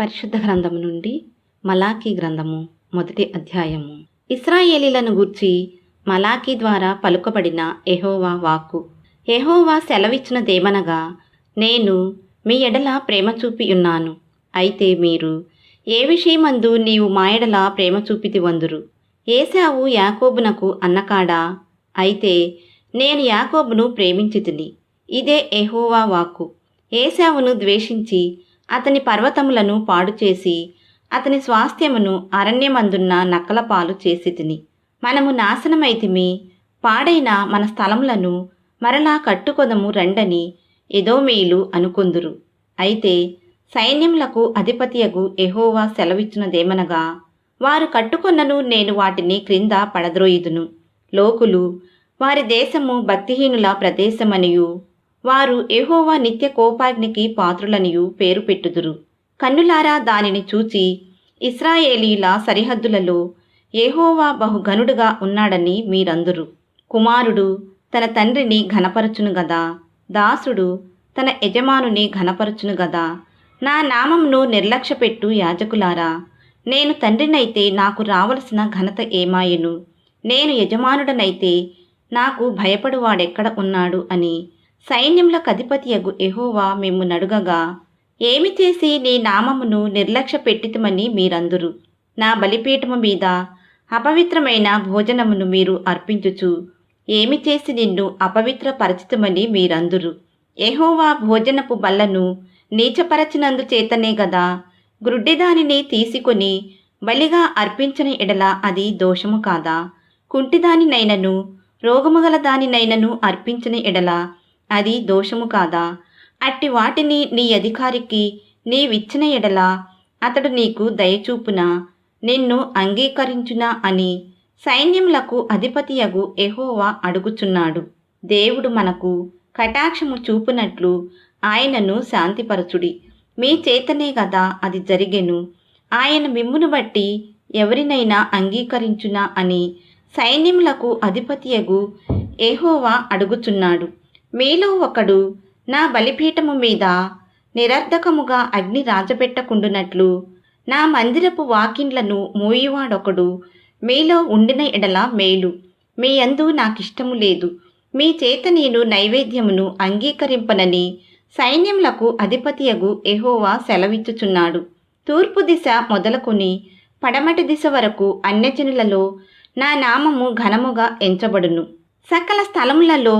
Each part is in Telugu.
పరిశుద్ధ గ్రంథము నుండి మలాకీ గ్రంథము మొదటి అధ్యాయము. ఇశ్రాయేలీలను గూర్చి మలాకీ ద్వారా పలుకబడిన యెహోవా వాక్కు. యెహోవా సెలవిచ్చినదేమనగా, నేను మీ ఎడల ప్రేమ చూపి ఉన్నాను. అయితే మీరు ఏ విషయమందు నీవు మా ఎడల ప్రేమ చూపితివందురు. ఏశావు యాకోబునకు అన్నకాడా? అయితే నేను యాకోబును ప్రేమించితిని. ఇదే యెహోవా వాక్కు. ఏశావును ద్వేషించి అతని పర్వతములను పాడుచేసి అతని స్వాస్థ్యమును అరణ్యమందున్న నక్కల పాలు చేసితిని. మనము నాశనమైతిమి, పాడైన మన స్థలములను మరలా కట్టుకొదము రండని ఎదోమీయులు అనుకొందురు. అయితే సైన్యములకు అధిపతియగు యెహోవా సెలవిచ్చినదేమనగా, వారు కట్టుకొన్నను నేను వాటిని క్రింద పడద్రోయుదును. లోకులు వారి దేశము భక్తిహీనుల ప్రదేశమనియు వారు యెహోవా నిత్య కోపాగ్నికి పాత్రులనియు పేరు పెట్టుదురు. కన్నులారా దానిని చూచి ఇశ్రాయేలీల సరిహద్దులలో యెహోవా బహుఘనుడుగా ఉన్నాడని మీరందురు. కుమారుడు తన తండ్రిని ఘనపరచును గదా, దాసుడు తన యజమానుని ఘనపరచును గదా. నా నామమును నిర్లక్ష్యపెట్టు యాజకులారా, నేను తండ్రినైతే నాకు రావలసిన ఘనత ఏమాయెను? నేను యజమానుడనైతే నాకు భయపడువాడెక్కడ ఉన్నాడు అని సైన్యములకు అధిపతియగు యెహోవా మిమ్ము నడుగగా, ఏమి చేసి నీ నామమును నిర్లక్ష్య పెట్టితమని మీరందురు. నా బలిపీఠము మీద అపవిత్రమైన భోజనమును మీరు అర్పించుచు ఏమి చేసి నిన్ను అపవిత్రపరచితమని మీరందురు. యెహోవా భోజనపు బల్లను నీచపరచినందు చేతనే గదా గ్రుడ్డిదానిని తీసుకొని బలిగా అర్పించిన ఎడల అది దోషము కాదా? కుంటిదానినైనను రోగముగల దానినైనను అర్పించిన ఎడల అది దోషము కాదా? అట్టి వాటిని నీ అధికారికి నీవిచ్చిన ఎడల అతడు నీకు దయచూపునా, నిన్ను అంగీకరించునా అని సైన్యములకు అధిపతియగు యెహోవా అడుగుచున్నాడు. దేవుడు మనకు కటాక్షము చూపునట్లు ఆయనను శాంతిపరచుడి. మీ చేతనే గదా అది జరిగెను. ఆయన మిమ్మును బట్టి ఎవరినైనా అంగీకరించునా అని సైన్యములకు అధిపతియగు యెహోవా అడుగుచున్నాడు. మీలో ఒకడు నా బలిపీఠము మీద నిరర్ధకముగా అగ్ని రాజపెట్టకుండునట్లు నా మందిరపు వాకిండ్లను మూయివాడొకడు మీలో ఉండిన ఎడల మేలు. మీ యందు నాకిష్టము లేదు, మీ చేత నేను నైవేద్యమును అంగీకరింపనని సైన్యములకు అధిపతియగు యెహోవా సెలవిచ్చుచున్నాడు. తూర్పు దిశ మొదలుకొని పడమటి దిశ వరకు అన్యజనులలో నా నామము ఘనముగా ఎంచబడును. సకల స్థలములలో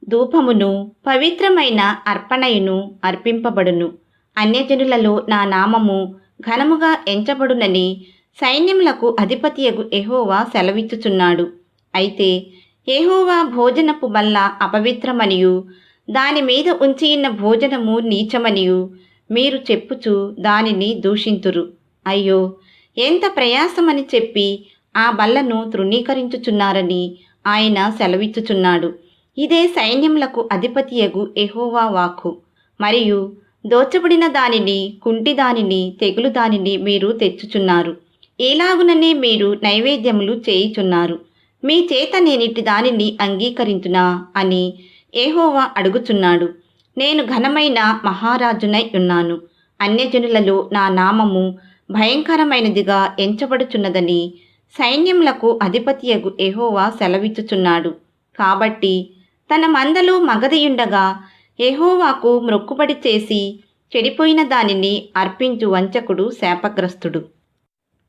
ధూపమును పవిత్రమైన అర్పణయును అర్పింపబడును. అన్యజనులలో నా నామము ఘనముగా ఎంచబడునని సైన్యములకు అధిపతియగు యెహోవా సెలవిచ్చుచున్నాడు. అయితే యెహోవా భోజనపు బల్ల అపవిత్రమనియు దాని మీద ఉంచియున్న భోజనము నీచమనియు మీరు చెప్పుచు దానిని దూషింతురు. అయ్యో, ఎంత ప్రయాసమని చెప్పి ఆ బల్లను తృణీకరించుచున్నారని ఆయన సెలవిచ్చుచున్నాడు. ఇదే సైన్యములకు అధిపతియగు యెహోవా వాక్కు. మరియు దోచబడిన దానిని, కుంటి దానిని, తెగులు దానిని మీరు తెచ్చుచున్నారు. ఎలాగుననే మీరు నైవేద్యములు చేయుచున్నారు. మీ చేత నేనిటి దానిని అంగీకరించునా అని యెహోవా అడుగుచున్నాడు. నేను ఘనమైన మహారాజునై ఉన్నాను. అన్యజనులలో నా నామము భయంకరమైనదిగా ఎంచబడుచున్నదని సైన్యములకు అధిపతియగు యెహోవా సెలవిచ్చుచున్నాడు. కాబట్టి తన మందలో మగదియుండగా యెహోవాకు మ్రొక్కుబడి చేసి చెడిపోయిన దానిని అర్పించు వంచకుడు శాపగ్రస్తుడు.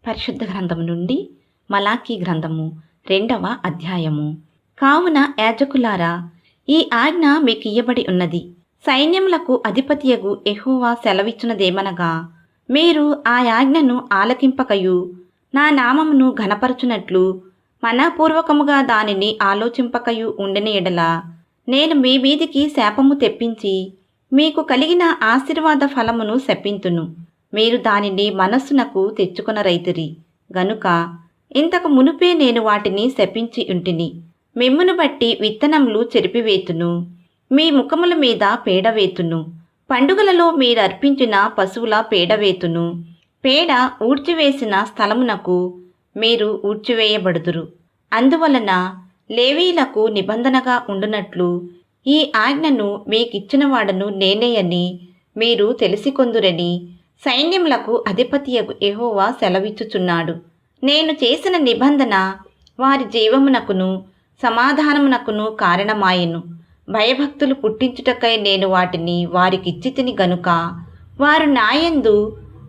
పరిశుద్ధ గ్రంథము నుండి మలాకీ గ్రంథము 2వ అధ్యాయము. కావున యాజకులారా, ఈ ఆజ్ఞ మీకు ఇయ్యబడి ఉన్నది. సైన్యములకు అధిపతియగు యెహోవా సెలవిచ్చినదేమనగా, మీరు ఆ ఆజ్ఞను ఆలకింపకయు నా నామమును ఘనపరచునట్లు మనపూర్వకముగా దానిని ఆలోచింపకయు ఉండిన ఎడల నేను మీ మీదికి శాపము తెప్పించి మీకు కలిగిన ఆశీర్వాద ఫలమును శపింతును. మీరు దానిని మనస్సునకు తెచ్చుకొనరైతిరి గనుక ఇంతకు మునుపే నేను వాటిని శపించి ఉంటిని. మిమ్మును బట్టి విత్తనములు చెరిపివేతును, మీ ముఖముల మీద పేడవేతును. పండుగలలో మీరర్పించిన పశువుల పేడవేతును. పేడ ఊడ్చివేసిన స్థలమునకు మీరు ఊడ్చివేయబడుదురు. అందువలన లేవీలకు నిబంధనగా ఉండునట్లు ఈ ఆజ్ఞను మీకిచ్చిన వాడను నేనే అని మీరు తెలిసికొందురని సైన్యములకు అధిపతియగు యెహోవా సెలవిచ్చుచున్నాడు. నేను చేసిన నిబంధన వారి జీవమునకును సమాధానమునకును కారణమాయెను. భయభక్తులు పుట్టించుటకై నేను వాటిని వారికిచ్చితిని గనుక వారు నాయందు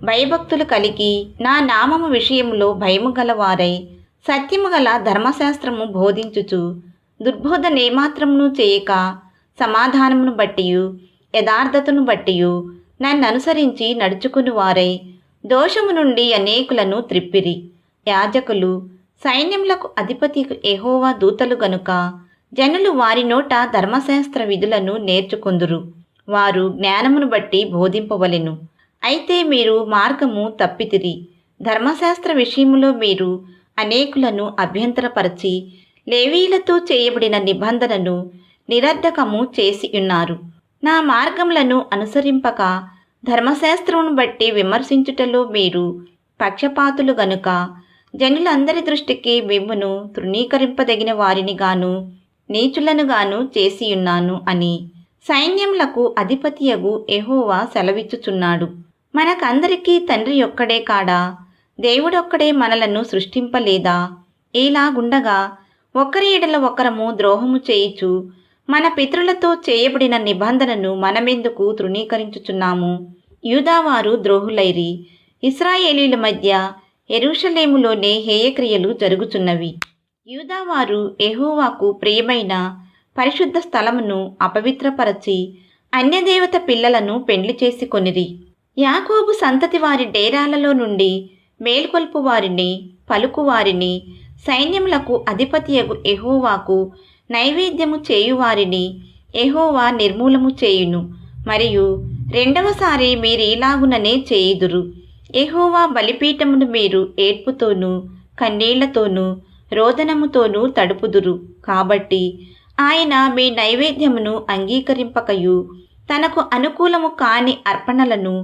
భయభక్తులు కలిగి నా నామము విషయములో భయము గలవారై సత్యము గల ధర్మశాస్త్రము బోధించుచు దుర్బోధనేమాత్రమును చేయక సమాధానమును బట్టియు యథార్థతను బట్టియు నన్ననుసరించి నడుచుకుని వారై దోషము నుండి అనేకులను త్రిప్పిరి. యాజకులు సైన్యములకు అధిపతి యెహోవా దూతలు గనుక జనులు వారి నోట ధర్మశాస్త్ర విధులను నేర్చుకొందురు. వారు జ్ఞానమును బట్టి బోధింపవలెను. అయితే మీరు మార్గము తప్పితిరి. ధర్మశాస్త్ర విషయములో మీరు అనేకులను అభ్యంతరపరచి లేవీలతో చేయబడిన నిబంధనను నిరర్ధకము చేసి ఉన్నారు. నా మార్గములను అనుసరింపక ధర్మశాస్త్రమును బట్టి విమర్శించుటలో మీరు పక్షపాతులు గనుక జనులందరి దృష్టికి మిమ్మును తృణీకరింపదగిన వారిని గాను నీచులను గాను చేసియున్నాను అని సైన్యములకు అధిపతియగు యెహోవా సెలవిచ్చుచున్నాడు. మనకందరికీ తండ్రి ఒక్కడే కాడా? దేవుడొక్కడే మనలను సృష్టింపలేదా? ఇలాగుండగా ఒకరి ఎడల ఒకరము ద్రోహము చేయుచు మన పితరులతో చేయబడిన నిబంధనను మనమెందుకు తృణీకరించుచున్నాము? యూదావారు ద్రోహులైరి. ఇశ్రాయేలీల మధ్య యెరూషలేములోనే హేయక్రియలు జరుగుచున్నవి. యూదావారు యెహోవాకు ప్రియమైన పరిశుద్ధ స్థలమును అపవిత్రపరచి అన్యదేవత పిల్లలను పెండ్లి చేసుకొనిరి. యాకోబు సంతతి వారి డేరాలలో నుండి మేల్కొల్పు వారిని పలుకువారిని సైన్యములకు అధిపతియగు యెహోవాకు నైవేద్యము చేయువారిని యెహోవా నిర్మూలము చేయును. మరియు రెండవసారి మీరీలాగుననే చేయుదురు. యెహోవా బలిపీఠమును మీరు ఏడ్పుతోనూ కన్నీళ్లతోనూ రోదనముతోనూ తడుపుదురు. కాబట్టి ఆయన మీ నైవేద్యమును అంగీకరింపకయు తనకు అనుకూలము కాని అర్పణలను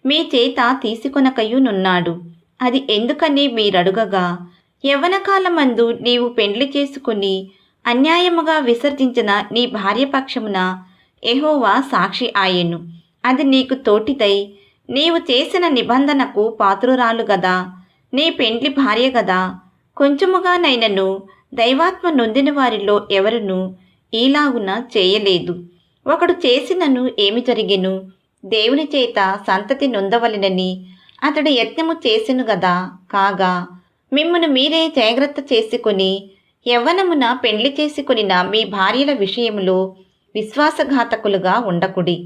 మీ చేత తీసుకొనకయునున్నాడు. అది ఎందుకని మీరడుగగా, యవ్వనకాలమందు నీవు పెండ్లి చేసుకుని అన్యాయముగా విసర్జించిన నీ భార్యపక్షమున యెహోవా సాక్షి ఆయెను. అది నీకు తోటిదై నీవు చేసిన నిబంధనకు పాత్రురాలు గదా, నీ పెండ్లి భార్య గదా. కొంచెముగానైనను దైవాత్మ నొందిన వారిలో ఎవరునూ ఈలాగున చేయలేదు. ఒకడు చేసినను ఏమి జరిగెను? దేవుని చేత సంతతి నొందవలెనని అతడు యత్నము చేసెను గదా. కాగా మిమ్మును మీరే జాగ్రత్త చేసుకొని యవ్వనమున పెండ్లి చేసుకొనిన మీ భార్యల విషయములో విశ్వాసఘాతకులుగా ఉండకుడి.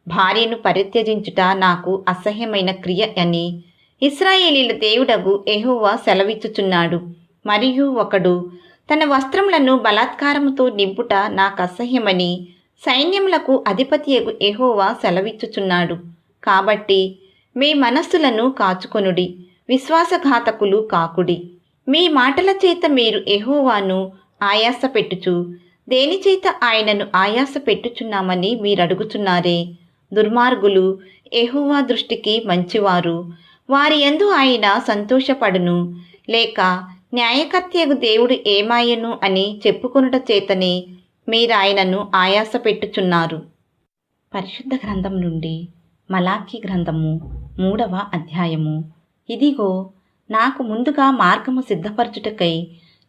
భార్యను పరిత్యజించుట నాకు అసహ్యమైన క్రియ అని ఇశ్రాయేలీల దేవుడగు యెహోవా సెలవిచ్చుచున్నాడు. మరియు ఒకడు తన వస్త్రములను బలాత్కారముతో నింపుట నాకు అసహ్యమని సైన్యములకు అధిపతియగు యెహోవా సెలవిచ్చుచున్నాడు. కాబట్టి మీ మనస్సులను కాచుకొనుడి, విశ్వాసఘాతకులు కాకుడి. మీ మాటల చేత మీరు యెహోవాను ఆయాస పెట్టుచు దేనిచేత ఆయనను ఆయాస పెట్టుచున్నామని మీరడుగుచున్నారే. దుర్మార్గులు యెహోవా దృష్టికి మంచివారు, వారి యందు ఆయన సంతోషపడును. లేక న్యాయకర్తయగు దేవుడు ఏమాయను అని చెప్పుకొనుట చేతనే మీరాయనను ఆయాస పెట్టుచున్నారు. పరిశుద్ధ గ్రంథం నుండి మలాకీ గ్రంథము 3వ అధ్యాయము. ఇదిగో, నాకు ముందుగా మార్గము సిద్ధపరచుటకై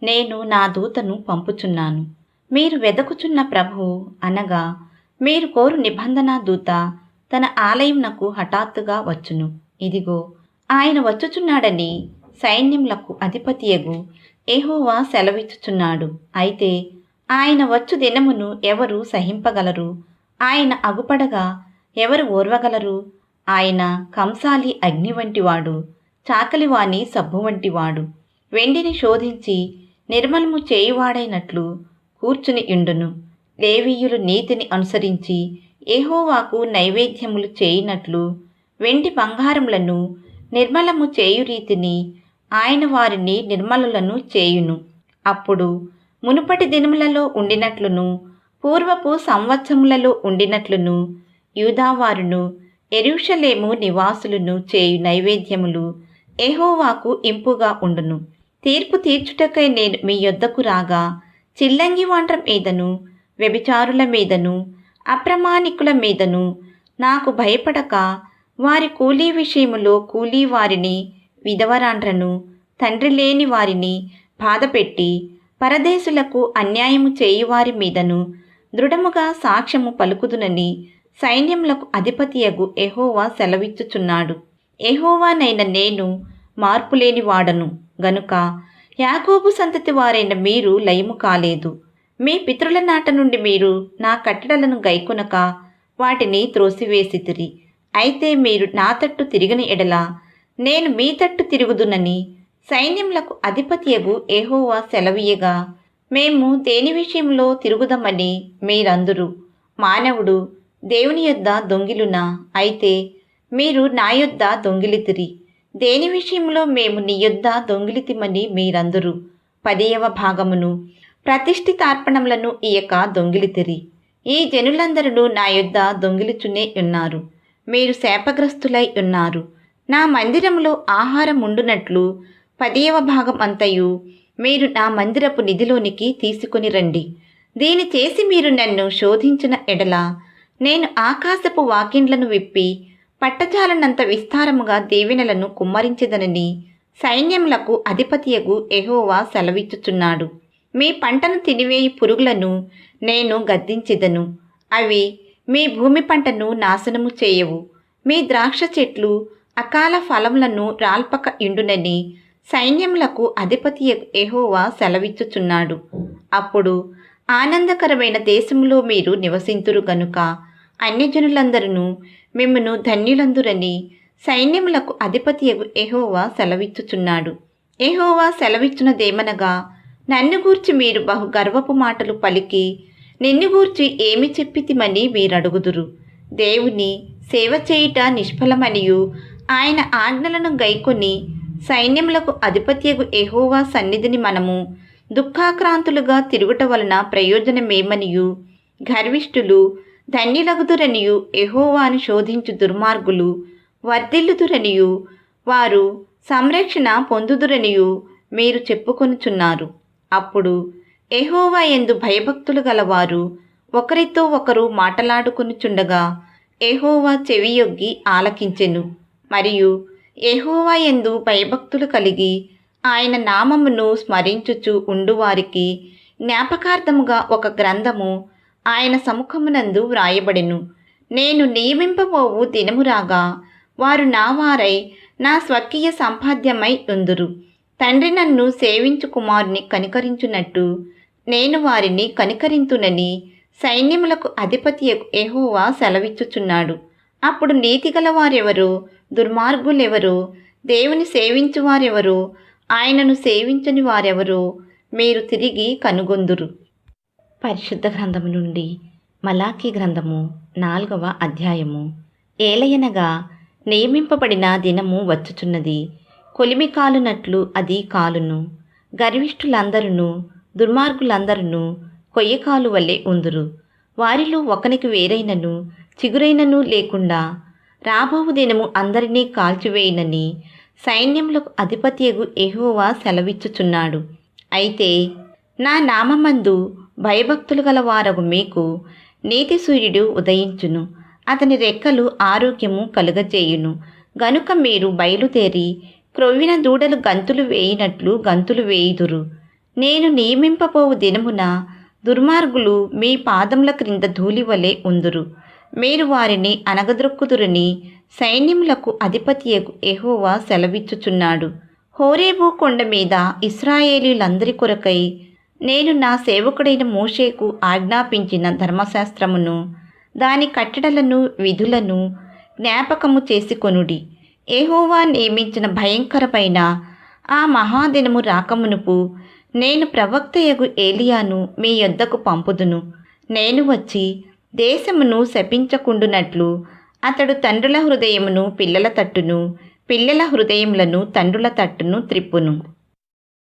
నేను నా దూతను పంపుచున్నాను. మీరు వెదకుచున్న ప్రభువు అనగా మీరు కోరు నిబంధన దూత తన ఆలయమునకు హఠాత్తుగా వచ్చును. ఇదిగో, ఆయన వచ్చుచున్నాడని సైన్యములకు అధిపతియగు యెహోవా సెలవిచ్చుచున్నాడు. అయితే ఆయన వచ్చు దినమును ఎవరు సహింపగలరు? ఆయన అగుపడగా ఎవరు ఓర్వగలరు? ఆయన కంసాలి అగ్ని వంటివాడు, చాకలివాని సబ్బు వంటివాడు. వెండిని శోధించి నిర్మలము చేయువాడైనట్లు కూర్చుని యుండును. లేవీయులు నీతిని అనుసరించి యెహోవాకు నైవేద్యములు చేయునట్లు వెండి బంగారములను నిర్మలము చేయు రీతిని ఆయన వారిని నిర్మలులను చేయును. అప్పుడు మునుపటి దినములలో ఉండినట్లును పూర్వపు సంవత్సరములలో ఉండినట్లును యూదావారును యెరూషలేము నివాసులను చేయు నైవేద్యములు యెహోవాకు ఇంపుగా ఉండును. తీర్పు తీర్చుటకై నేను మీ యొద్దకు రాగా చిల్లంగి వాండ్రం మీదను వ్యభిచారుల మీదను అప్రమాణికుల మీదను నాకు భయపడక వారి కూలీ విషయములో కూలీ వారిని, విధవరాండ్రను, తండ్రి లేని వారిని బాధపెట్టి పరదేశులకు అన్యాయము చేయువారి మీదను దృఢముగా సాక్ష్యము పలుకుదునని సైన్యములకు అధిపతియగు యెహోవా సెలవిచ్చుచున్నాడు. యెహోవానైన నేను మార్పులేని వాడను గనుక యాకోబు సంతతి వారైన మీరు లయము కాలేదు. మీ పితరుల నాట నుండి మీరు నా కట్టడలను గైకొనక వాటిని త్రోసివేసితిరి. అయితే మీరు నా తట్టు తిరిగిన ఎడల నేను మీ తట్టు తిరుగుదునని సైన్యములకు అధిపతియగు యెహోవా సెలవీయగా, మేము దేని విషయంలో తిరుగుదమని మీరందురు. మానవుడు దేవుని యొద్ద దొంగిలునా? అయితే మీరు నా యొద్ద దొంగిలితిరి. దేని విషయంలో మేము నీ యొద్ద దొంగిలితిమని మీరందురు. 10వ భాగమును ప్రతిష్ఠితార్పణములను ఇయక దొంగిలితిరి. ఈ జనులందరూ నా యొద్ద దొంగిలిచునే ఉన్నారు. మీరు శాపగ్రస్తులై ఉన్నారు. నా మందిరములో ఆహారం ఉండునట్లు 10వ భాగం అంతయు మీరు నా మందిరపు నిధిలోనికి తీసుకుని రండి. దీని చేసి మీరు నన్ను శోధించిన ఎడల నేను ఆకాశపు వాకిండ్లను విప్పి పట్టజాలనంత విస్తారముగా దీవెనలను కుమ్మరించెదనని సైన్యములకు అధిపతియగు యెహోవా సెలవిచ్చుచున్నాడు. మీ పంటను తినివేయి పురుగులను నేను గద్దించెదను. అవి మీ భూమి పంటను నాశనము చేయవు. మీ ద్రాక్ష చెట్లు అకాల ఫలములను రాల్పక ఇండునని సైన్యములకు అధిపతియగు యెహోవా సెలవిచ్చుచున్నాడు. అప్పుడు ఆనందకరమైన దేశములో మీరు నివసింతురు గనుక అన్యజనులందరూ మిమ్మును ధన్యులందురని సైన్యములకు అధిపతియగు యెహోవా సెలవిచ్చుచున్నాడు. యెహోవా సెలవిచ్చునదేమనగా, నన్ను గూర్చి మీరు బహు గర్వపు మాటలు పలికి నిన్ను గూర్చి ఏమి చెప్పితిమని మీరడుగుదురు. దేవుని సేవ చేయుట నిష్ఫలమనియు ఆయన ఆజ్ఞలను గైకొని సైన్యములకు అధిపత్యగు యెహోవా సన్నిధిని మనము దుఃఖాక్రాంతులుగా తిరుగుట వలన ప్రయోజనమేమనియు గర్విష్ఠులు ధన్యులగుదురనియు యెహోవాను శోధించు దుర్మార్గులు వర్ధిల్లుదురనియు వారు సంరక్షణ పొందుదురనియు మీరు చెప్పుకొనుచున్నారు. అప్పుడు యెహోవా యందు భయభక్తులు గలవారు ఒకరితో ఒకరు మాటలాడుకొనుచుండగా యెహోవా చెవియొగ్గి ఆలకించెను. మరియు యెహోవా యందు భయభక్తులు కలిగి ఆయన నామమును స్మరించుచు ఉండువారికి జ్ఞాపకార్థముగా ఒక గ్రంథము ఆయన సముఖమునందు వ్రాయబడెను. నేను నియమింపబోవు దినము రాగా వారు నా వారై నా స్వకీయ సంపాద్యమై ఉందురు. తండ్రి నన్ను సేవించు కుమారుని కనికరించునట్టు నేను వారిని కనికరింతునని సైన్యములకు అధిపతి యెహోవా సెలవిచ్చుచున్నాడు. అప్పుడు నీతిగల వారెవరో దుర్మార్గులెవరో దేవుని సేవించువారెవరో ఆయనను సేవించని వారెవరో మీరు తిరిగి కనుగొందురు. పరిశుద్ధ గ్రంథము నుండి మలాకీ గ్రంథము 4వ అధ్యాయము. ఏలయనగా నియమింపబడిన దినము వచ్చుచున్నది, కొలిమి కాలునట్లు అది కాలును. గర్విష్ఠులందరూ దుర్మార్గులందరూ కొయ్యకాలు వలె ఉందురు. వారిలో ఒకనికి వేరైనను చిగురైనను లేకుండా రాబోవు దినము అందరినీ కాల్చివేయనని సైన్యములకు అధిపతియగు యెహోవా సెలవిచ్చుచున్నాడు. అయితే నా నామమందు భయభక్తులు గల వారగు మీకు నీతి సూర్యుడు ఉదయించును, అతని రెక్కలు ఆరోగ్యము కలుగజేయును. గనుక మీరు బయలుదేరి క్రొవ్విన దూడలు గంతులు వేయినట్లు గంతులు వేయుదురు. నేను నియమింపబోవు దినమున దుర్మార్గులు మీ పాదముల క్రింద ధూళివలె ఉందురు. మీరు వారిని అనగద్రొక్కుదురని సైన్యములకు అధిపతియగు యెహోవా సెలవిచ్చుచున్నాడు. హోరేబు కొండ మీద ఇశ్రాయేలీయులందరి కొరకై నేను నా సేవకుడైన మోషేకు ఆజ్ఞాపించిన ధర్మశాస్త్రమును దాని కట్టడలను విధులను జ్ఞాపకము చేసుకొనుడి. యెహోవా నియమించిన భయంకరమైన ఆ మహాదినము రాకమునుపు నేను ప్రవక్తయగు ఏలియాను మీ యొద్దకు పంపుదును. నేను వచ్చి దేశమును శపించకుండునట్లు అతడు తండ్రుల హృదయమును పిల్లల తట్టును, పిల్లల హృదయములను తండ్రుల తట్టును త్రిప్పును.